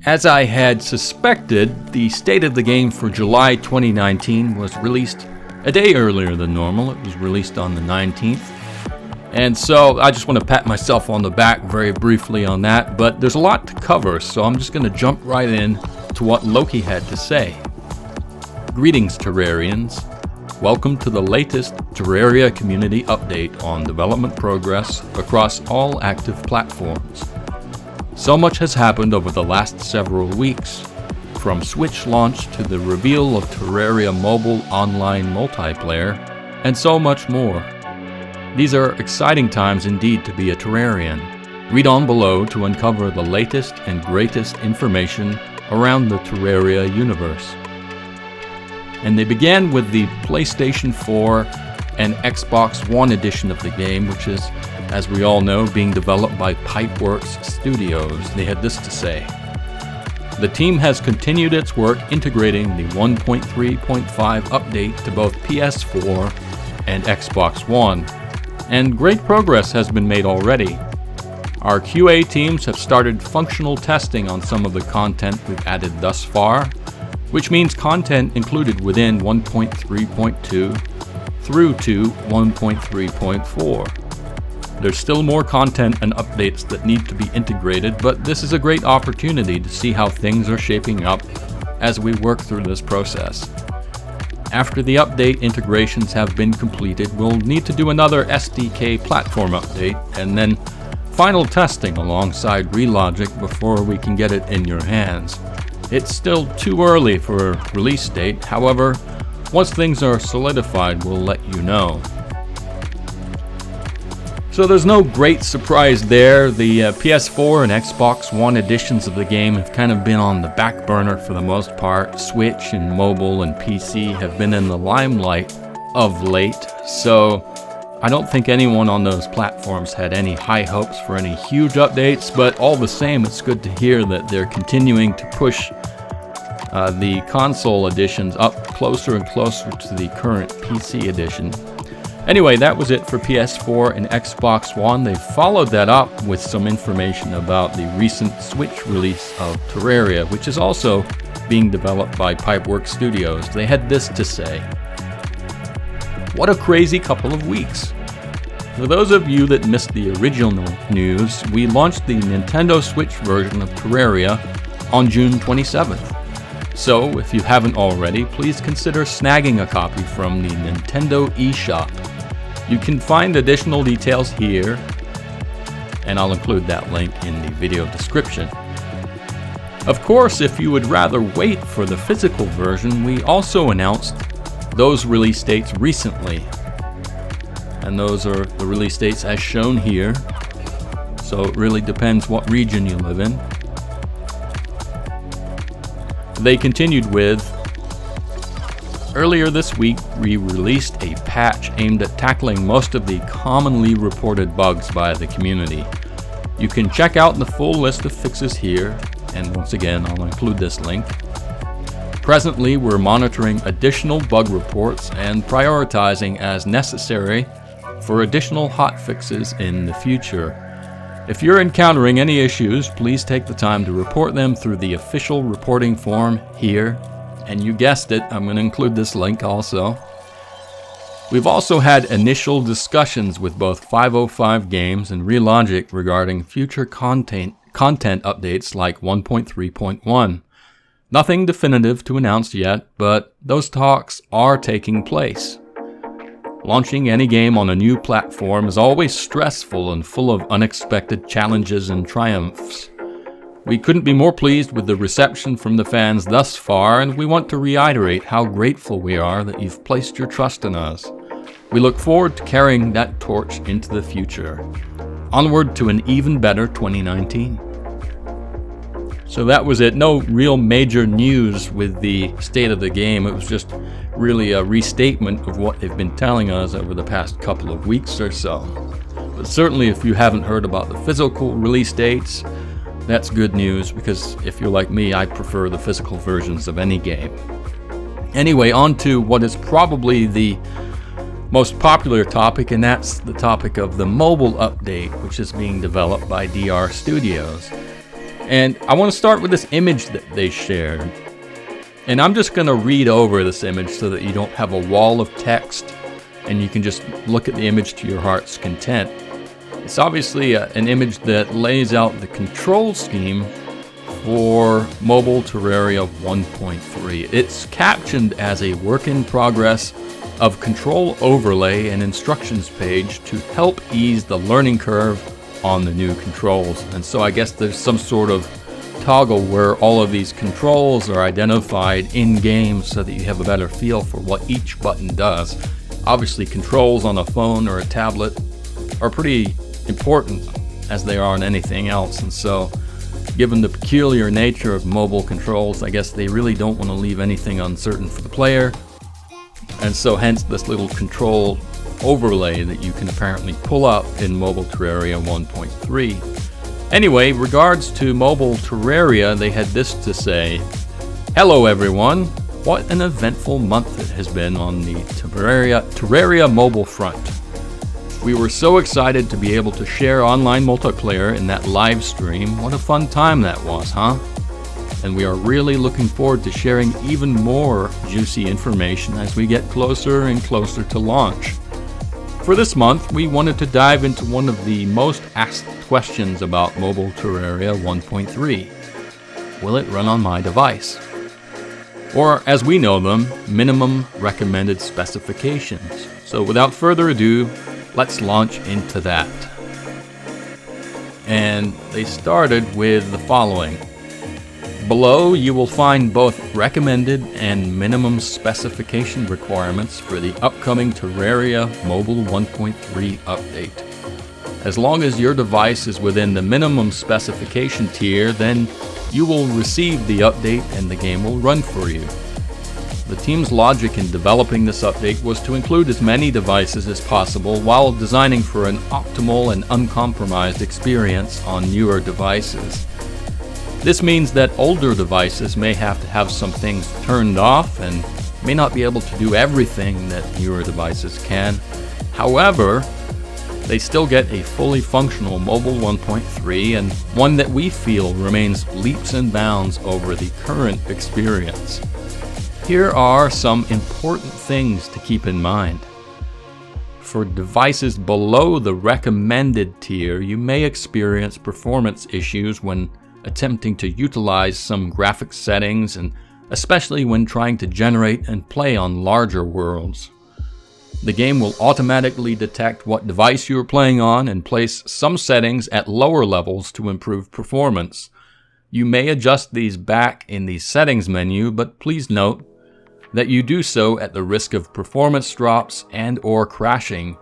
As I had suspected, the state of the game for July 2019 was released a day earlier than normal. It was released on the 19th. And so I just want to pat myself on the back very briefly on that, but there's a lot to cover, so I'm just going to jump right in to what Loki had to say. Greetings, Terrarians. Welcome to the latest Terraria community update on development progress across all active platforms. So much has happened over the last several weeks, from Switch launch to the reveal of Terraria mobile online multiplayer, and so much more. These are exciting times indeed to be a Terrarian. Read on below to uncover the latest and greatest information around the Terraria universe. And they began with the PlayStation 4 and Xbox One edition of the game, which is, as we all know, being developed by Pipeworks Studios. They had this to say. The team has continued its work integrating the 1.3.5 update to both PS4 and Xbox One, and great progress has been made already. Our QA teams have started functional testing on some of the content we've added thus far, which means content included within 1.3.2 through to 1.3.4. There's still more content and updates that need to be integrated, but this is a great opportunity to see how things are shaping up as we work through this process. After the update integrations have been completed, we'll need to do another SDK platform update and then final testing alongside Relogic before we can get it in your hands. It's still too early for a release date, however, once things are solidified, we'll let you know. So there's no great surprise there. The PS4 and Xbox One editions of the game have kind of been on the back burner for the most part. Switch and mobile and PC have been in the limelight of late, so I don't think anyone on those platforms had any high hopes for any huge updates, but all the same, it's good to hear that they're continuing to push the console editions up closer and closer to the current PC edition. Anyway, that was it for PS4 and Xbox One. They followed that up with some information about the recent Switch release of Terraria, which is also being developed by Pipeworks Studios. They had this to say. What a crazy couple of weeks. For those of you that missed the original news, we launched the Nintendo Switch version of Terraria on June 27th. So, if you haven't already, please consider snagging a copy from the Nintendo eShop. You can find additional details here, and I'll include that link in the video description. Of course, if you would rather wait for the physical version, we also announced those release dates recently. And those are the release dates as shown here. So it really depends what region you live in. They continued with, earlier this week we released a patch aimed at tackling most of the commonly reported bugs by the community. You can check out the full list of fixes here, and once again I'll include this link. Presently we're monitoring additional bug reports and prioritizing as necessary for additional hotfixes in the future. If you're encountering any issues, please take the time to report them through the official reporting form here. And you guessed it, I'm going to include this link also. We've also had initial discussions with both 505 Games and Relogic regarding future content updates like 1.3.1. Nothing definitive to announce yet, but those talks are taking place. Launching any game on a new platform is always stressful and full of unexpected challenges and triumphs. We couldn't be more pleased with the reception from the fans thus far, and we want to reiterate how grateful we are that you've placed your trust in us. We look forward to carrying that torch into the future. Onward to an even better 2019. So that was it. No real major news with the state of the game. It was just really a restatement of what they've been telling us over the past couple of weeks or so. But certainly if you haven't heard about the physical release dates, that's good news, because if you're like me, I prefer the physical versions of any game. Anyway, on to what is probably the most popular topic, and that's the topic of the mobile update, which is being developed by DR Studios. And I want to start with this image that they shared. And I'm just going to read over this image so that you don't have a wall of text and you can just look at the image to your heart's content. It's obviously an image that lays out the control scheme for Mobile Terraria 1.3. It's captioned as a work in progress of control overlay and instructions page to help ease the learning curve on the new controls. And so I guess there's some sort of toggle where all of these controls are identified in game so that you have a better feel for what each button does. Obviously, controls on a phone or a tablet are pretty important as they are on anything else, and so given the peculiar nature of mobile controls, I guess they really don't want to leave anything uncertain for the player, and so hence this little control overlay that you can apparently pull up in Mobile Terraria 1.3. Anyway, regards to Mobile Terraria, they had this to say: "Hello everyone, what an eventful month it has been on the Terraria mobile front. We were so excited to be able to share online multiplayer in that live stream. What a fun time that was, huh? And we are really looking forward to sharing even more juicy information as we get closer and closer to launch. For this month, we wanted to dive into one of the most asked questions about Mobile Terraria 1.3. Will it run on my device? Or, as we know them, minimum recommended specifications. So without further ado, let's launch into that." And they started with the following. "Below you will find both recommended and minimum specification requirements for the upcoming Terraria Mobile 1.3 update. As long as your device is within the minimum specification tier, then you will receive the update and the game will run for you. The team's logic in developing this update was to include as many devices as possible while designing for an optimal and uncompromised experience on newer devices. This means that older devices may have to have some things turned off and may not be able to do everything that newer devices can. However, they still get a fully functional Mobile 1.3 and one that we feel remains leaps and bounds over the current experience. Here are some important things to keep in mind. For devices below the recommended tier, you may experience performance issues when attempting to utilize some graphics settings, and especially when trying to generate and play on larger worlds. The game will automatically detect what device you are playing on and place some settings at lower levels to improve performance. You may adjust these back in the settings menu, but please note that you do so at the risk of performance drops and or crashing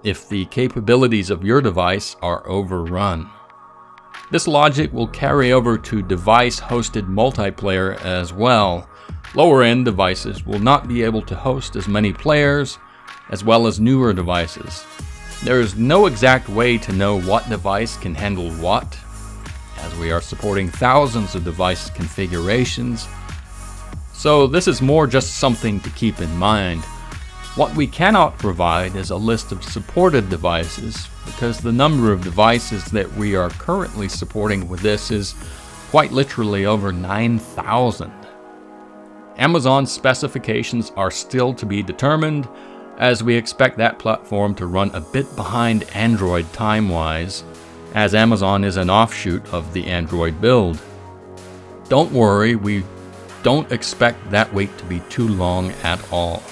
if the capabilities of your device are overrun. This logic will carry over to device-hosted multiplayer as well. Lower-end devices will not be able to host as many players, as well as newer devices. There is no exact way to know what device can handle what, as we are supporting thousands of device configurations. So this is more just something to keep in mind. What we cannot provide is a list of supported devices, because the number of devices that we are currently supporting with this is quite literally over 9,000. Amazon's specifications are still to be determined, as we expect that platform to run a bit behind Android time-wise, as Amazon is an offshoot of the Android build. Don't worry, we don't expect that wait to be too long at all.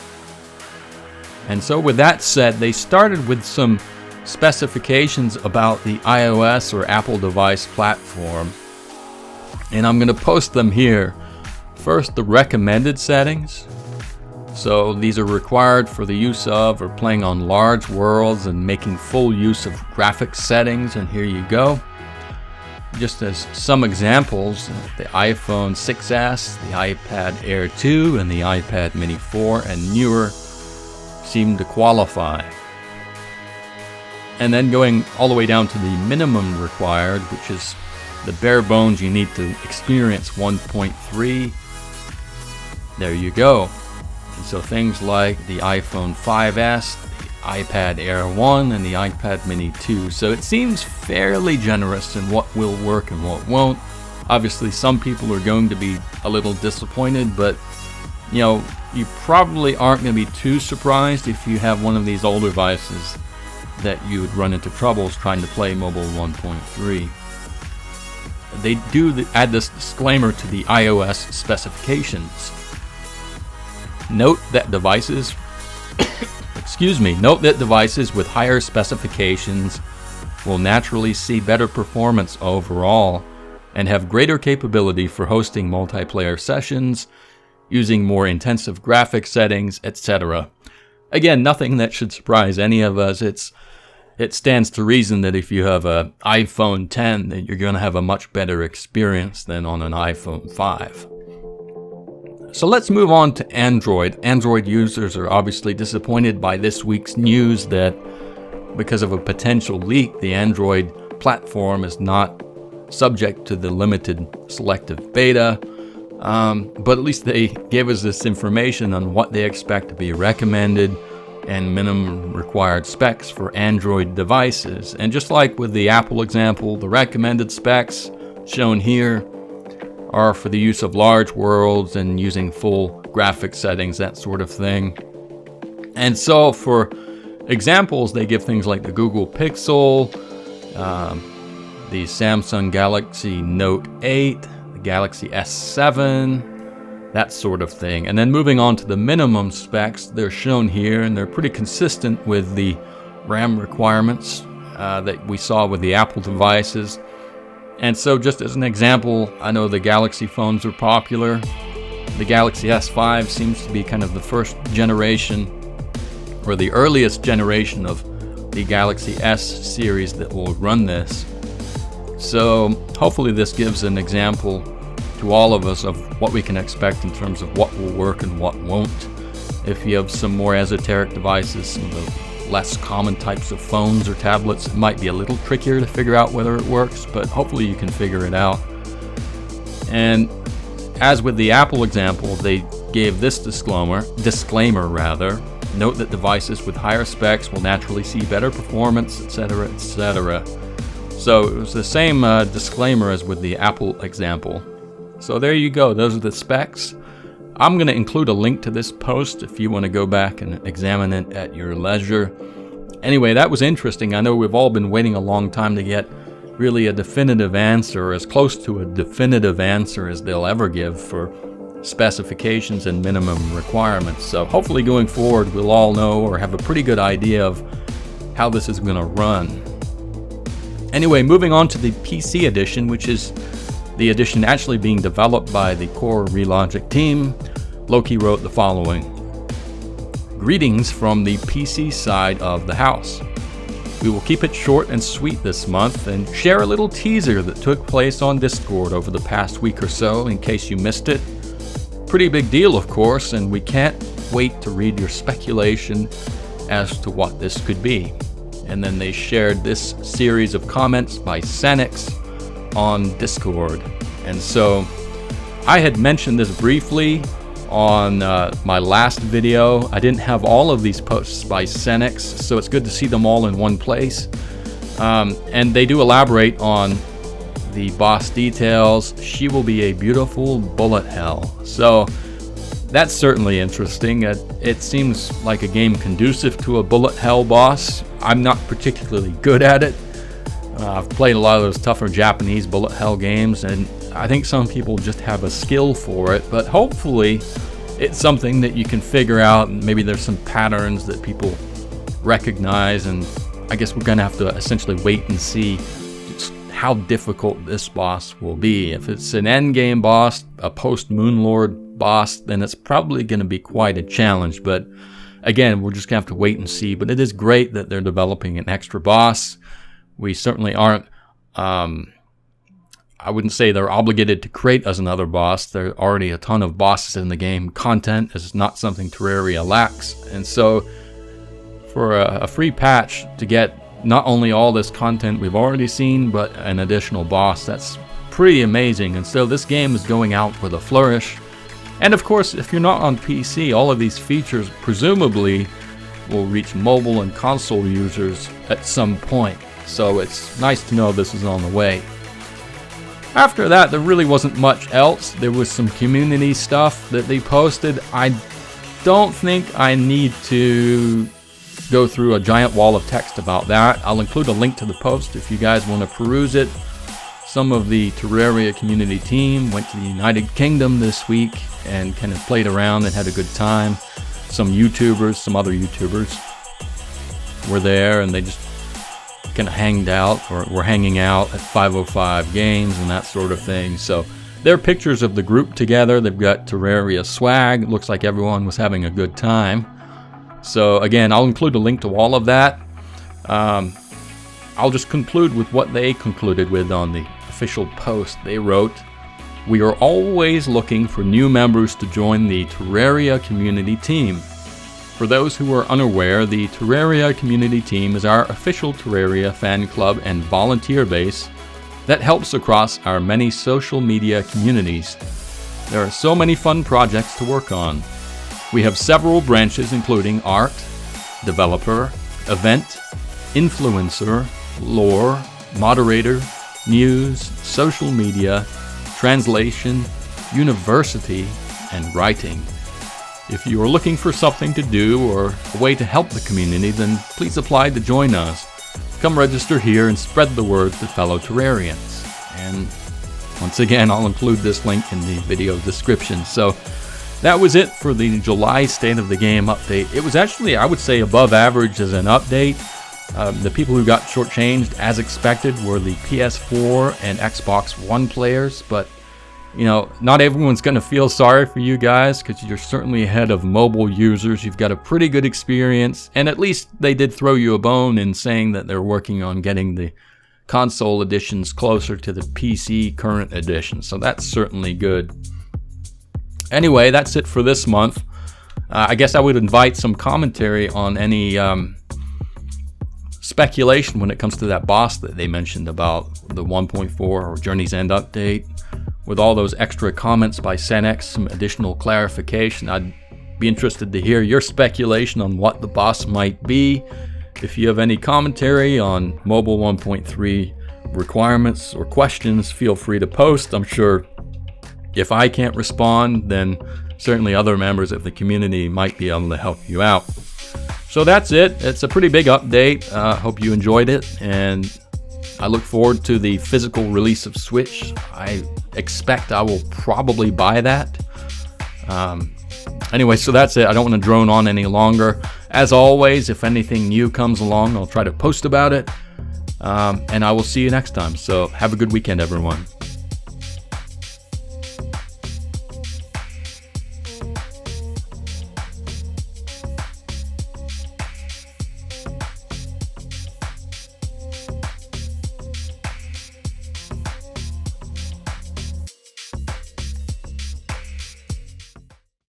And so with that said, they started with some specifications about the iOS or Apple device platform, and I'm going to post them here. First, the recommended settings. So these are required for the use of or playing on large worlds and making full use of graphics settings, and here you go. Just as some examples, the iPhone 6s, the iPad Air 2, and the iPad Mini 4 and newer seem to qualify. And then going all the way down to the minimum required, which is the bare bones you need to experience 1.3. There you go. And so things like the iPhone 5s, the iPad Air 1, and the iPad Mini 2. So it seems fairly generous in what will work and what won't. Obviously, some people are going to be a little disappointed, but you know, you probably aren't going to be too surprised if you have one of these older devices that you would run into troubles trying to play mobile 1.3. They do add this disclaimer to the iOS specifications. Note that devices note that devices with higher specifications will naturally see better performance overall and have greater capability for hosting multiplayer sessions, using more intensive graphic settings, etc. Again, nothing that should surprise any of us. It stands to reason that if you have an iPhone 10, then you're going to have a much better experience than on an iPhone 5. So let's move on to Android. Android users are obviously disappointed by this week's news that because of a potential leak, the Android platform is not subject to the limited selective beta. But at least they gave us this information on what they expect to be recommended and minimum required specs for Android devices. And just like with the Apple example, the recommended specs shown here are for the use of large worlds and using full graphic settings, that sort of thing. And so for examples, they give things like the Google Pixel, the Samsung Galaxy Note 8, the Galaxy S7, that sort of thing. And then moving on to the minimum specs, they're shown here, and they're pretty consistent with the RAM requirements that we saw with the Apple devices. And so just as an example, I know the Galaxy phones are popular. The Galaxy S5 seems to be kind of the first generation, or the earliest generation of the Galaxy S series that will run this. So hopefully this gives an example to all of us of what we can expect in terms of what will work and what won't. If you have some more esoteric devices, some of the less common types of phones or tablets, it might be a little trickier to figure out whether it works, but hopefully you can figure it out. And as with the Apple example, they gave this disclaimer. Note that devices with higher specs will naturally see better performance, etc., etc. So it was the same disclaimer as with the Apple example. So there you go, those are the specs. I'm going to include a link to this post if you want to go back and examine it at your leisure. Anyway, that was interesting. I know we've all been waiting a long time to get really a definitive answer, or as close to a definitive answer as they'll ever give for specifications and minimum requirements. So hopefully going forward we'll all know or have a pretty good idea of how this is going to run. Anyway, moving on to the PC edition, which is the edition actually being developed by the core Relogic team. Loki wrote the following: Greetings from the PC side of the house. We will keep it short and sweet this month and share a little teaser that took place on Discord over the past week or so in case you missed it. Pretty big deal, of course, and we can't wait to read your speculation as to what this could be. And then they shared this series of comments by Sanix on Discord. And so I had mentioned this briefly on my last video. I didn't have all of these posts by Sanix, so it's good to see them all in one place. And they do elaborate on the boss details. She will be a beautiful bullet hell. So that's certainly interesting. It seems like a game conducive to a bullet hell boss. I'm not particularly good at it. I've played a lot of those tougher Japanese bullet hell games, and I think some people just have a skill for it, but hopefully it's something that you can figure out, and maybe there's some patterns that people recognize, and I guess we're going to have to essentially wait and see just how difficult this boss will be. If it's an endgame boss, a post-Moonlord boss, then it's probably going to be quite a challenge, but again, we're just going to have to wait and see. But it is great that they're developing an extra boss. We certainly aren't, I wouldn't say they're obligated to create us another boss. There are already a ton of bosses in the game. Content is not something Terraria lacks. And so for a free patch to get not only all this content we've already seen, but an additional boss, that's pretty amazing. And so this game is going out with a flourish. And of course, if you're not on PC, all of these features presumably will reach mobile and console users at some point. So it's nice to know this is on the way. After that, there really wasn't much else. There was some community stuff that they posted. I don't think I need to go through a giant wall of text about that. I'll include a link to the post if you guys want to peruse it. Some of the Terraria community team went to the United Kingdom this week and kind of played around and had a good time. Some YouTubers, some other YouTubers were there, and they just kind of hanged out, or were hanging out at 505 Games and that sort of thing. So there are pictures of the group together. They've got Terraria swag. It looks like everyone was having a good time. So again, I'll include a link to all of that. I'll just conclude with what they concluded with on the official post. They wrote, "We are always looking for new members to join the Terraria community team. For those who are unaware, the Terraria community team is our official Terraria fan club and volunteer base that helps across our many social media communities. There are so many fun projects to work on. We have several branches including art, developer, event, influencer, lore, moderator, news, social media, translation, university, and writing. If you are looking for something to do or a way to help the community, then please apply to join us. Come register here and spread the word to fellow Terrarians." And once again, I'll include this link in the video description. So that was it for the July State of the Game update. It was actually, I would say, above average as an update. The people who got shortchanged, as expected, were the PS4 and Xbox One players, but you know, not everyone's going to feel sorry for you guys, because you're certainly ahead of mobile users. You've got a pretty good experience, and at least they did throw you a bone in saying that they're working on getting the console editions closer to the PC current edition, so that's certainly good. Anyway, that's it for this month. I guess I would invite some commentary on any speculation when it comes to that boss that they mentioned about the 1.4 or Journey's End update. With all those extra comments by Senex, some additional clarification, I'd be interested to hear your speculation on what the boss might be. If you have any commentary on Mobile 1.3 requirements or questions, feel free to post. I'm sure if I can't respond, then certainly other members of the community might be able to help you out. So that's it. It's a pretty big update. Hope you enjoyed it, and I look forward to the physical release of Switch. I expect I will probably buy that. Anyway, so that's it. I don't want to drone on any longer. As always, if anything new comes along, I'll try to post about it. And I will see you next time. So have a good weekend, everyone.